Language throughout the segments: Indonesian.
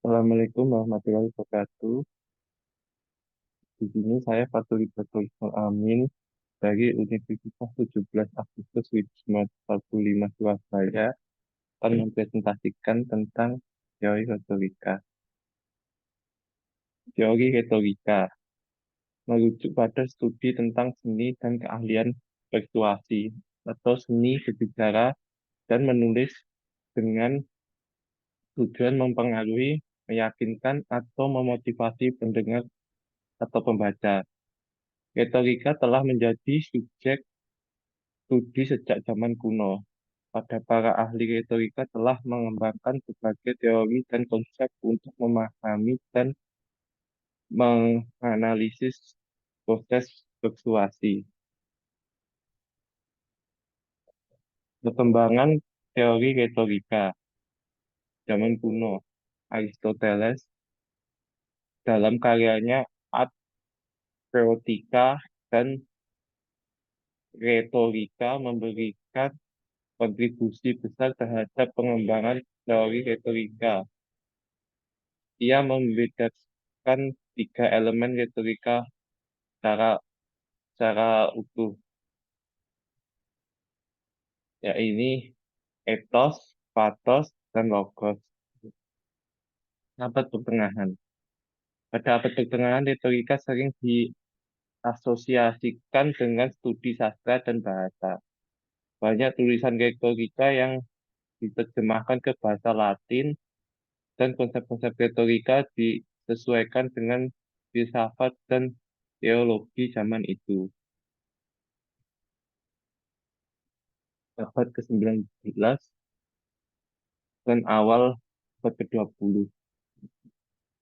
Assalamualaikum warahmatullahi wabarakatuh. Di sini saya Fatul Ibrahim Amin dari Universitas 17 Agustus 1945 Surabaya akan mempresentasikan tentang teori retorika. Teori retorika merujuk pada studi tentang seni dan keahlian persuasi atau seni berbicara dan menulis dengan tujuan mempengaruhi, meyakinkan, atau memotivasi pendengar atau pembaca. Retorika telah menjadi subjek studi sejak zaman kuno. Pada para ahli retorika telah mengembangkan berbagai teori dan konsep untuk memahami dan menganalisis proses persuasi. Perkembangan teori retorika zaman kuno, Aristoteles dalam karyanya Ad Rhetorica dan Retorika memberikan kontribusi besar terhadap pengembangan teori retorika. Ia membedakan tiga elemen retorika secara, secara utuh, yaitu ethos, pathos, dan logos. Abad pertengahan. Pada abad pertengahan, retorika sering diasosiasikan dengan studi sastra dan bahasa. Banyak tulisan retorika yang diterjemahkan ke bahasa Latin dan konsep-konsep retorika disesuaikan dengan filsafat dan teologi zaman itu. Abad ke-19 dan awal abad ke-20.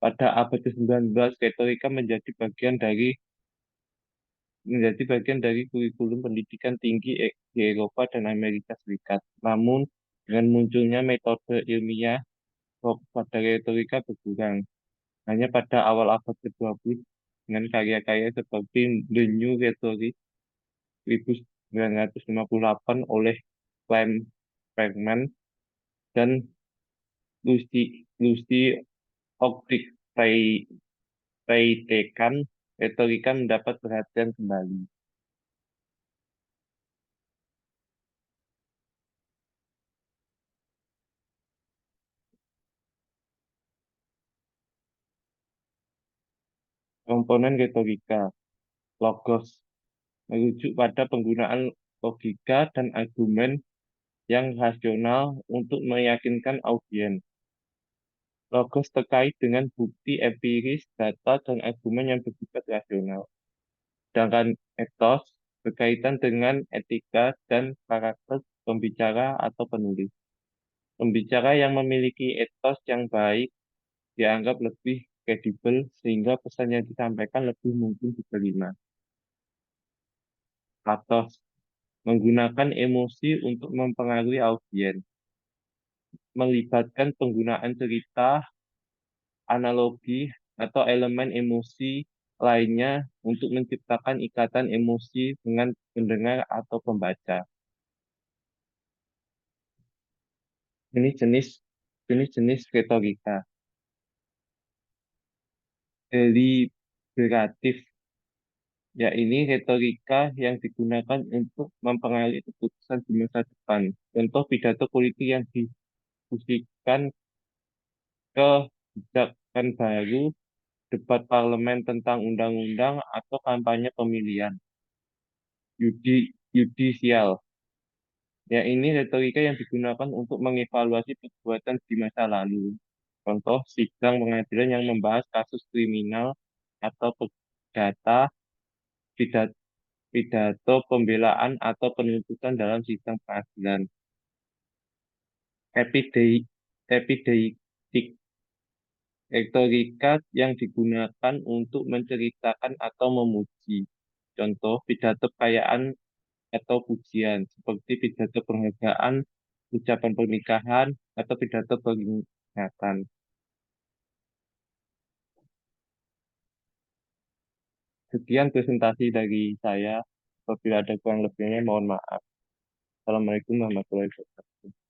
Pada abad ke-19, retorika menjadi bagian dari kurikulum pendidikan tinggi di Eropa dan Amerika Serikat. Namun, dengan munculnya metode ilmiah, fokus pada retorika berkurang. Hanya pada awal abad ke-20, dengan karya-karya seperti The New Rhetoric 1958 oleh Clem Bergman dan Lucy Ochs Peidekan, retorika mendapat perhatian kembali. Komponen retorika, logos, merujuk pada penggunaan logika dan argumen yang rasional untuk meyakinkan audiens. Logos terkait dengan bukti empiris, data, dan argumen yang bersifat rasional. Sedangkan ethos berkaitan dengan etika dan karakter pembicara atau penulis. Pembicara yang memiliki etos yang baik dianggap lebih kredibel sehingga pesan yang disampaikan lebih mungkin diterima. Pathos menggunakan emosi untuk mempengaruhi audiens, melibatkan penggunaan cerita, analogi, atau elemen emosi lainnya untuk menciptakan ikatan emosi dengan pendengar atau pembaca. Ini jenis retorika. Deliberatif, yaitu retorika yang digunakan untuk mempengaruhi keputusan di masa depan. Contoh pidato politik yang didiskusikan kebijakan baru, debat parlemen tentang undang-undang, atau kampanye pemilihan. Yudisial, yaitu retorika yang digunakan untuk mengevaluasi perbuatan di masa lalu. Contoh sidang pengadilan yang membahas kasus kriminal atau perdata, pidato pidato pembelaan atau penuntutan dalam sidang pengadilan. Epideitik, retorika yang digunakan untuk menceritakan atau memuji. Contoh pidato perayaan atau pujian, seperti pidato penghargaan, ucapan pernikahan, atau pidato peringatan. Sekian presentasi dari saya. Apabila ada kurang lebihnya, mohon maaf. Assalamualaikum warahmatullahi wabarakatuh.